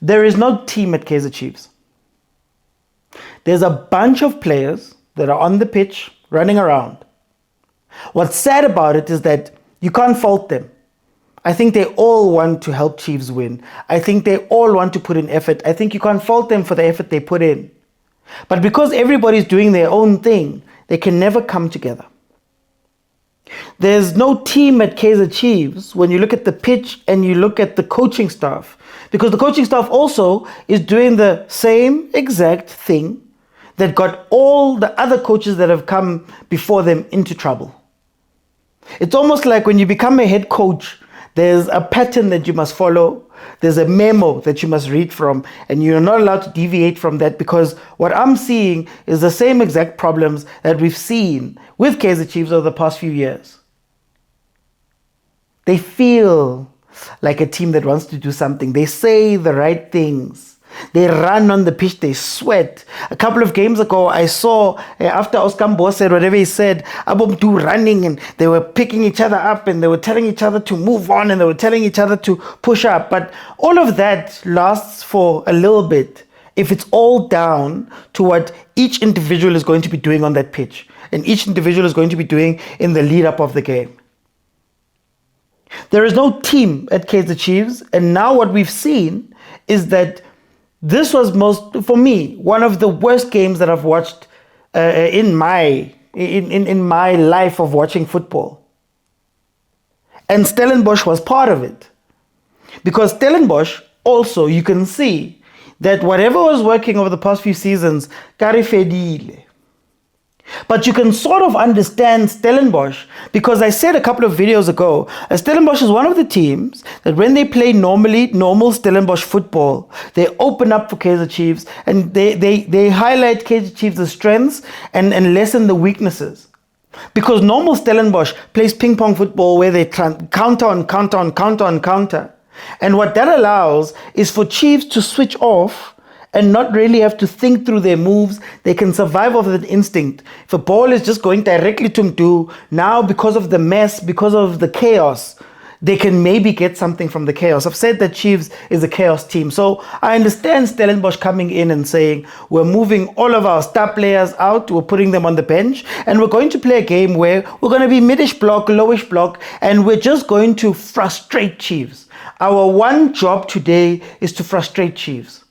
There is no team at Kaizer Chiefs. There's a bunch of players that are on the pitch, running around. What's sad about it is that you can't fault them. I think they all want to help Chiefs win. I think they all want to put in effort. I think you can't fault them for the effort they put in. But because everybody's doing their own thing, they can never come together. There's no team at Kaizer Chiefs when you look at the pitch and you look at the coaching staff, because the coaching staff also is doing the same exact thing that got all the other coaches that have come before them into trouble. It's almost like when you become a head coach, there's a pattern that you must follow. There's a memo that you must read from, and you're not allowed to deviate from that, because what I'm seeing is the same exact problems that we've seen with Kaizer Chiefs over the past few years. They feel like a team that wants to do something. They say the right things. They run on the pitch, they sweat. A couple of games ago, I saw after Oscar Mbo said whatever he said, Abomdu running, and they were picking each other up, and they were telling each other to move on, and they were telling each other to push up. But all of that lasts for a little bit if it's all down to what each individual is going to be doing on that pitch, and each individual is going to be doing in the lead up of the game. There is no team at Kaizer Chiefs, and now what we've seen is that this was for me, one of the worst games that I've watched in my life of watching football. And Stellenbosch was part of it. Because Stellenbosch also, you can see that whatever was working over the past few seasons, karifedile. But you can sort of understand Stellenbosch, because I said a couple of videos ago, Stellenbosch is one of the teams that when they play normal Stellenbosch football, they open up for Kaizer Chiefs, and they highlight Kaizer Chiefs' strengths and lessen the weaknesses. Because normal Stellenbosch plays ping pong football where they counter on counter. And what that allows is for Chiefs to switch off and not really have to think through their moves. They can survive off that instinct. If a ball is just going directly to Mdu, now because of the mess, because of the chaos, they can maybe get something from the chaos. I've said that Chiefs is a chaos team. So I understand Stellenbosch coming in and saying, we're moving all of our star players out, we're putting them on the bench, and we're going to play a game where we're going to be midish block, lowish block, and we're just going to frustrate Chiefs. Our one job today is to frustrate Chiefs.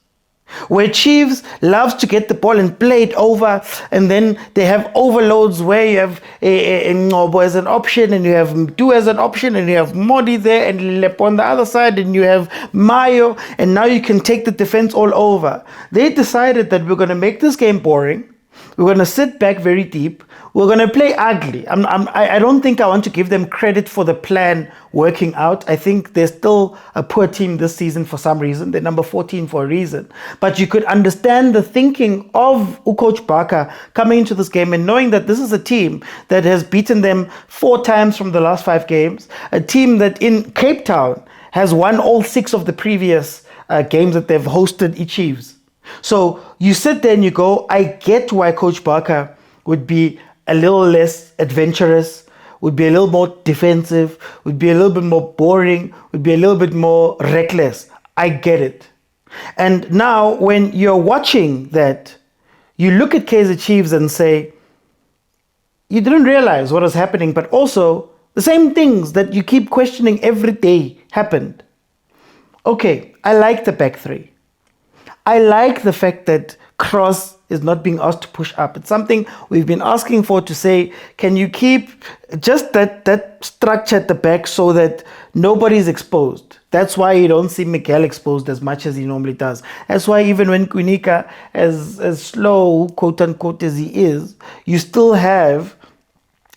Where Chiefs loves to get the ball and play it over, and then they have overloads where you have a Ngobo as an option, and you have Mdu as an option, and you have Modi there, and Lep on the other side, and you have Mayo, and now you can take the defense all over. They decided that we're going to make this game boring. We're going to sit back very deep. We're going to play ugly. I don't think I want to give them credit for the plan working out. I think they're still a poor team this season for some reason. They're number 14 for a reason. But you could understand the thinking of Coach Barker coming into this game and knowing that this is a team that has beaten them 4 times from the last 5 games. A team that in Cape Town has won all 6 of the previous games that they've hosted each Chiefs. So you sit there and you go, I get why Coach Barker would be a little less adventurous, would be a little more defensive, would be a little bit more boring, would be a little bit more reckless. I get it. And now when you're watching that, you look at Kaizer Chiefs and say, you didn't realize what was happening, but also the same things that you keep questioning every day happened. Okay, I like the back three. I like the fact that Cross is not being asked to push up. It's something we've been asking for, to say, can you keep just that structure at the back so that nobody's exposed? That's why you don't see Miguel exposed as much as he normally does. That's why even when Kunika, as slow, quote unquote, as he is, you still have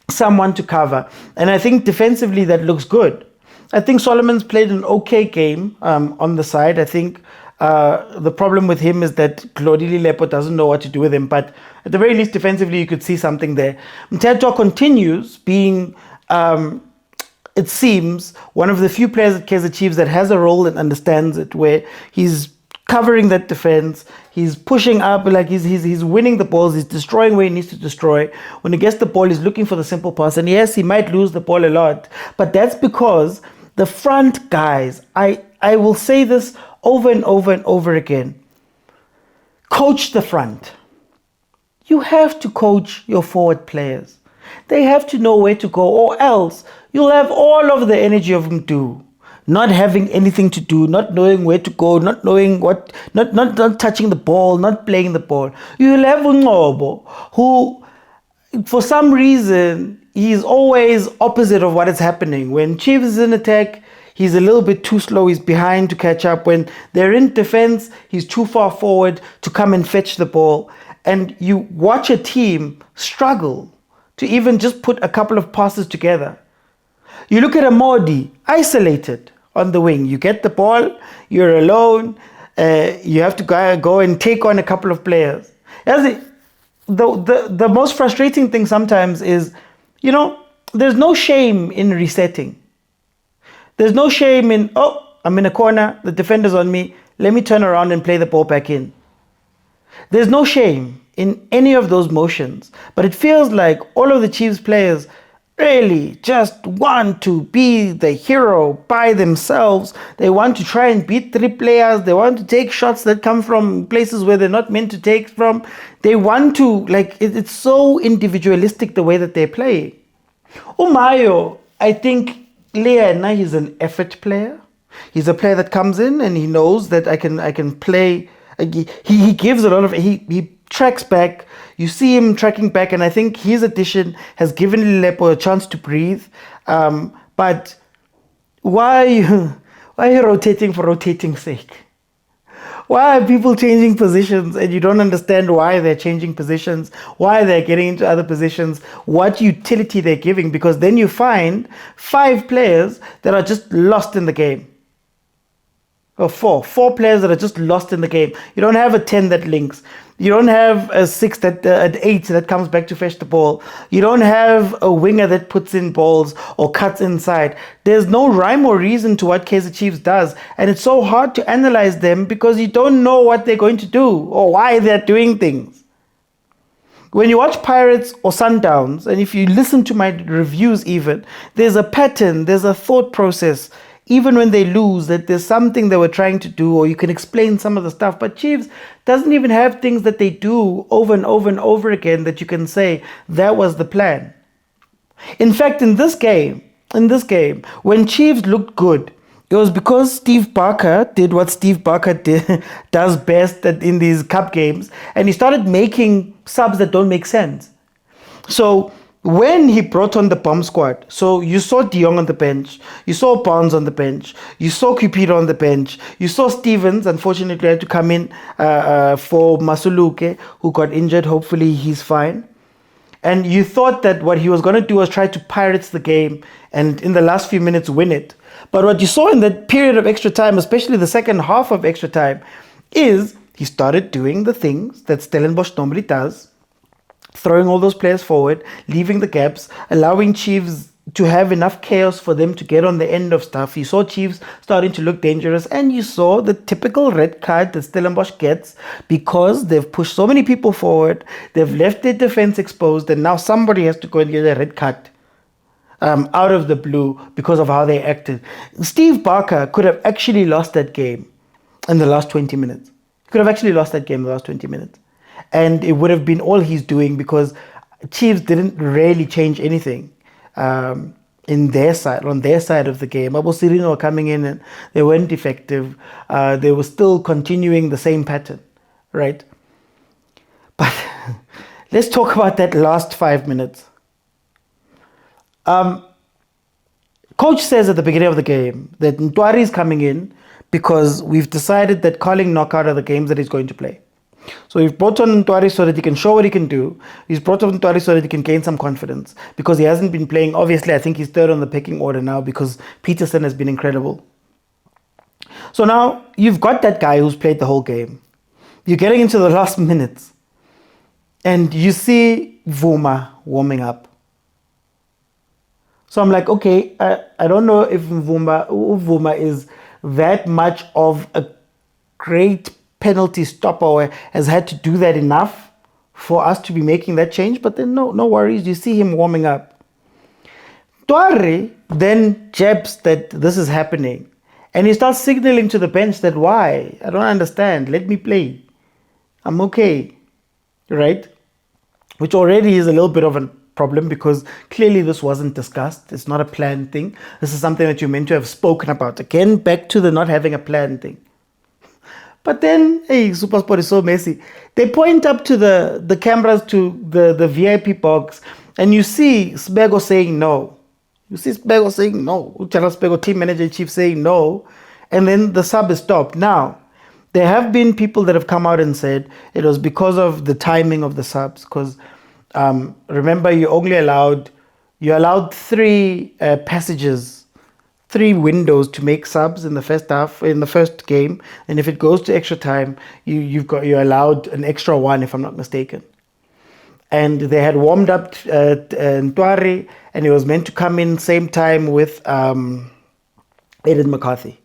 someone to cover. And I think defensively that looks good. I think Solomon's played an okay game on the side. I think the problem with him is that Claudili Lepo doesn't know what to do with him. But at the very least, defensively, you could see something there. Mteto continues being, it seems, one of the few players at Kaizer Chiefs that has a role and understands it, where he's covering that defense, he's pushing up, like he's winning the balls, he's destroying where he needs to destroy. When he gets the ball, he's looking for the simple pass. And yes, he might lose the ball a lot, but that's because the front guys, I will say this over and over and over again. Coach the front. You have to coach your forward players. They have to know where to go, or else you'll have all of the energy of Mdu, not having anything to do, not knowing where to go, not knowing what, not touching the ball, not playing the ball. You'll have Ngobo, who, for some reason, he's always opposite of what is happening. When Chiefs is in attack, he's a little bit too slow. He's behind to catch up. When they're in defense, he's too far forward to come and fetch the ball. And you watch a team struggle to even just put a couple of passes together. You look at a Modi, isolated on the wing. You get the ball, you're alone, you have to go and take on a couple of players. The most frustrating thing sometimes is, there's no shame in resetting. There's no shame in, I'm in a corner, the defender's on me, let me turn around and play the ball back in. There's no shame in any of those motions, but it feels like all of the Chiefs players really just want to be the hero by themselves. They want to try and beat three players. They want to take shots that come from places where they're not meant to take from. They want to, it's so individualistic the way that they play. Umayo, I think Leana, he's an effort player. He's a player that comes in and he knows that I can play. He gives a lot of, he tracks back. You see him tracking back, and I think his addition has given Lepo a chance to breathe. But why are you rotating for rotating's sake? Why are people changing positions and you don't understand why they're changing positions, why they're getting into other positions, what utility they're giving? Because then you find 5 players that are just lost in the game. Or four players that are just lost in the game. You don't have a 10 that links. You don't have a 6 that an 8 that comes back to fetch the ball. You don't have a winger that puts in balls or cuts inside. There's no rhyme or reason to what Kaizer Chiefs does, and it's so hard to analyze them because you don't know what they're going to do or why they're doing things. When you watch Pirates or Sundowns, and if you listen to my reviews even, there's a pattern, there's a thought process. Even when they lose, that there's something they were trying to do, or you can explain some of the stuff. But Chiefs doesn't even have things that they do over and over and over again that you can say that was the plan. In fact, in this game, when Chiefs looked good, it was because Steve Barker did what Steve Barker does best in these cup games, and he started making subs that don't make sense. So when he brought on the bomb squad, so you saw De Jong on the bench, you saw Barnes on the bench, you saw Cupido on the bench, you saw Stevens, unfortunately had to come in for Masuluke, who got injured. Hopefully he's fine. And you thought that what he was going to do was try to pirates the game and in the last few minutes win it. But what you saw in that period of extra time, especially the second half of extra time, is he started doing the things that Stellenbosch normally does, throwing all those players forward, leaving the gaps, allowing Chiefs to have enough chaos for them to get on the end of stuff. You saw Chiefs starting to look dangerous, and you saw the typical red card that Stellenbosch gets because they've pushed so many people forward, they've left their defense exposed, and now somebody has to go and get a red card out of the blue because of how they acted. Steve Barker could have actually lost that game in the last 20 minutes. He could have actually lost that game in the last 20 minutes. And it would have been all he's doing because Chiefs didn't really change anything on their side of the game. Abu Sirino were coming in and they weren't effective. They were still continuing the same pattern, right? But let's talk about that last 5 minutes. Coach says at the beginning of the game that Ntwari is coming in because we've decided that Carling knockout are the games that he's going to play. So he's brought on Ntwari so that he can show what he can do. He's brought on Ntwari so that he can gain some confidence because he hasn't been playing. Obviously, I think he's third on the pecking order now because Peterson has been incredible. So now you've got that guy who's played the whole game. You're getting into the last minutes and you see Vuma warming up. So I'm like, okay, I don't know if Vuma is that much of a great penalty stopper or has had to do that enough for us to be making that change. But then no worries, you see him warming up. Ntwari then jabs that this is happening And he starts signaling to the bench that why? I don't understand. Let me play. I'm okay. Right? Which already is a little bit of a problem because clearly this wasn't discussed. It's not a planned thing. This is something that you're meant to have spoken about. Again, back to the not having a plan thing. But then, hey, Supersport is so messy. They point up to the cameras to the VIP box and you see Sbego saying no. You see Sbego saying no. Uchara Sbego, team manager chief saying no. And then the sub is stopped. Now, there have been people that have come out and said it was because of the timing of the subs. Because remember, you allowed 3 passages, 3 windows to make subs in the first half, in the first game. And if it goes to extra time, you're allowed an extra 1, if I'm not mistaken. And they had warmed up Ntwari, and he was meant to come in same time with Aiden McCarthy,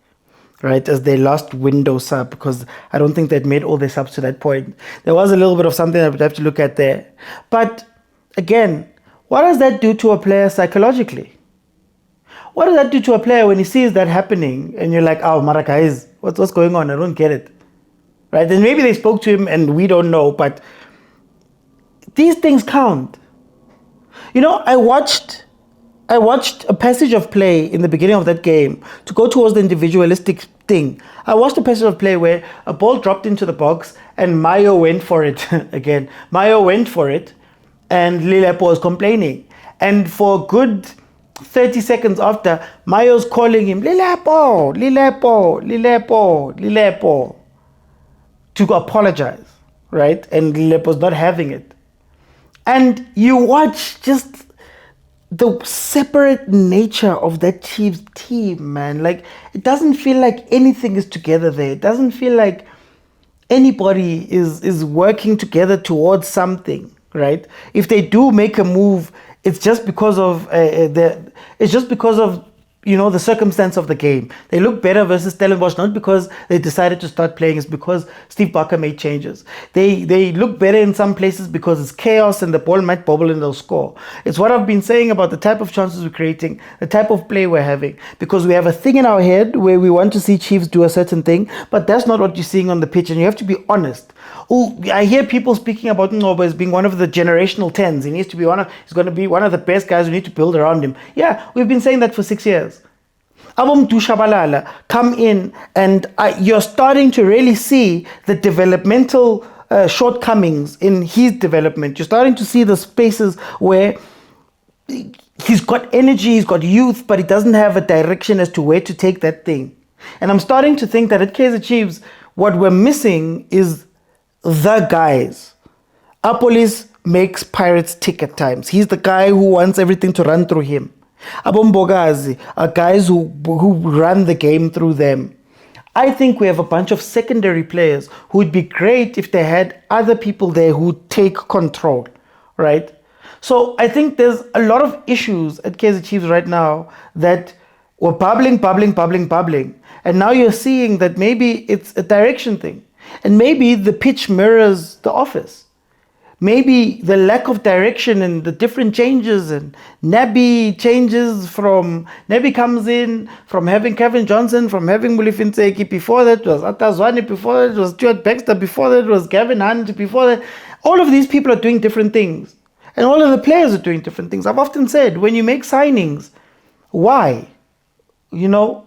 right, as their last window sub, because I don't think they'd made all their subs to that point. There was a little bit of something I would have to look at there. But again, what does that do to a player psychologically? What does that do to a player when he sees that happening and you're like, oh, Mara guys, what's going on? I don't get it. Right? And maybe they spoke to him and we don't know, but these things count. You know, I watched a passage of play in the beginning of that game to go towards the individualistic thing. I watched a passage of play where a ball dropped into the box and Mayo went for it again. Mayo went for it and Lilepo was complaining. And for a good 30 seconds after, Mayo's calling him, Lilepo, Lilepo, Lilepo, Lilepo, to apologize, right? And Lilepo's not having it. And you watch just the separate nature of that Chiefs team, man. Like, it doesn't feel like anything is together there. It doesn't feel like anybody is working together towards something, right? If they do make a move, it's just because of the circumstance of the game. They look better versus Stellenbosch, not because they decided to start playing, it's because Steve Barker made changes. They look better in some places because it's chaos and the ball might bobble and they'll score. It's what I've been saying about the type of chances we're creating, the type of play we're having, because we have a thing in our head where we want to see Chiefs do a certain thing, but that's not what you're seeing on the pitch, and you have to be honest. Oh, I hear people speaking about Ngobo as being one of the generational 10s. He's going to be one of the best guys. We need to build around him. Yeah, we've been saying that for 6 years. Abum Dushabalala come in, and you're starting to really see the developmental shortcomings in his development. You're starting to see the spaces where he's got energy, he's got youth, but he doesn't have a direction as to where to take that thing. And I'm starting to think that at Kaizer Chiefs, what we're missing is the guys. Apolis makes Pirates tick at times. He's the guy who wants everything to run through him. Abombogazi are guys who run the game through them. I think we have a bunch of secondary players who would be great if they had other people there who take control, right? So I think there's a lot of issues at Kaizer Chiefs right now that were bubbling. And now you're seeing that maybe it's a direction thing. And maybe the pitch mirrors the office. Maybe the lack of direction and the different changes, and Nabi comes in from having Kevin Johnson, from having Mulifintseki, before that was Atazwani, before that was Stuart Baxter, before that was Gavin Hunt, before that. All of these people are doing different things. And all of the players are doing different things. I've often said, when you make signings, why? You know,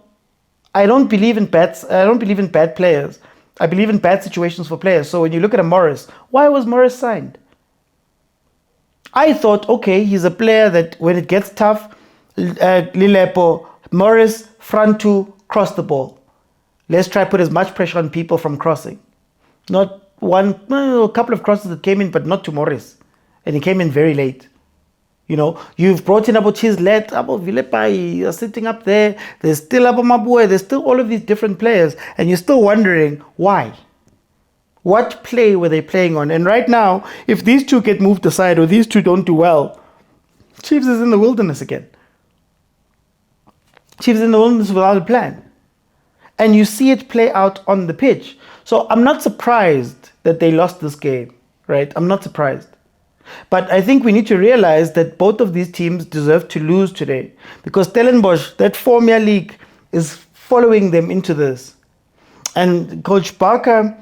I don't believe in bad players. I believe in bad situations for players. So when you look at a Morris, why was Morris signed? I thought, okay, he's a player that when it gets tough, Lilepo, Morris, front two, cross the ball. Let's try to put as much pressure on people from crossing. Not a couple of crosses that came in, but not to Morris. And he came in very late. You know, you've brought in Abu Chizlet, Abu Vilepai, you're sitting up there. There's still Abu Mabue, there's still all of these different players. And you're still wondering, why? What play were they playing on? And right now, if these two get moved aside or these two don't do well, Chiefs is in the wilderness again. Chiefs is in the wilderness without a plan. And you see it play out on the pitch. So I'm not surprised that they lost this game, right? I'm not surprised. But I think we need to realize that both of these teams deserve to lose today. Because Stellenbosch, that Premier League, is following them into this. And Coach Barker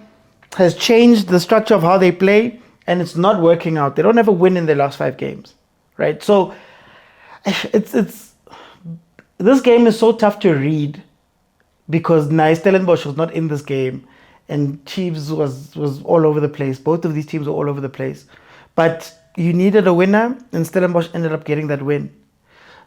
has changed the structure of how they play, and it's not working out. They don't have a win in their last 5 games, right? So it's this game is so tough to read because Stellenbosch was not in this game, and Chiefs was all over the place. Both of these teams were all over the place, but you needed a winner, and Stellenbosch ended up getting that win.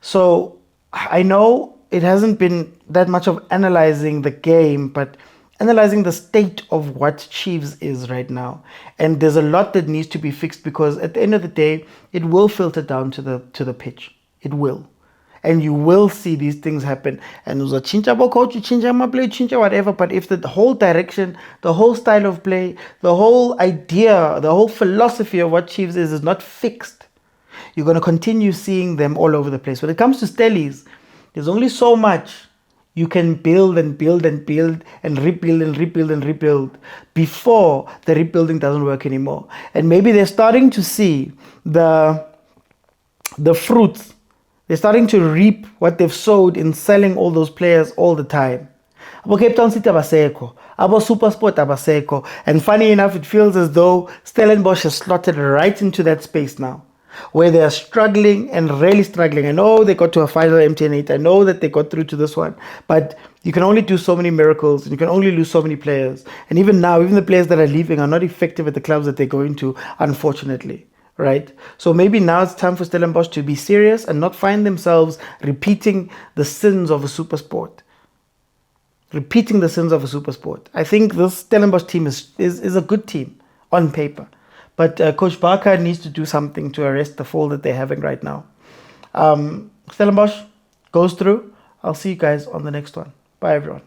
So I know it hasn't been that much of analyzing the game, but analyzing the state of what Chiefs is right now. And there's a lot that needs to be fixed, because at the end of the day, it will filter down to the pitch. It will. And you will see these things happen. And it was a chinchable coach, chincha my play, chincha whatever. But if the whole direction, the whole style of play, the whole idea, the whole philosophy of what Chiefs is not fixed, you're going to continue seeing them all over the place. When it comes to Stellies, there's only so much you can build and build and build and rebuild and rebuild and rebuild before the rebuilding doesn't work anymore. And maybe they're starting to see the fruits. They're starting to reap what they've sowed in selling all those players all the time. Abo Cape Town City abaseko, abo Supersport abaseko. And funny enough, it feels as though Stellenbosch has slotted right into that space now, where they are struggling and really struggling. I know they got to a final MTN8. I know that they got through to this one. But you can only do so many miracles, and you can only lose so many players. And even now, even the players that are leaving are not effective at the clubs that they're going to, unfortunately. Right? So maybe now it's time for Stellenbosch to be serious and not find themselves repeating the sins of a super sport. Repeating the sins of a super sport. I think this Stellenbosch team is a good team on paper. But Coach Barker needs to do something to arrest the fall that they're having right now. Stellenbosch goes through. I'll see you guys on the next one. Bye, everyone.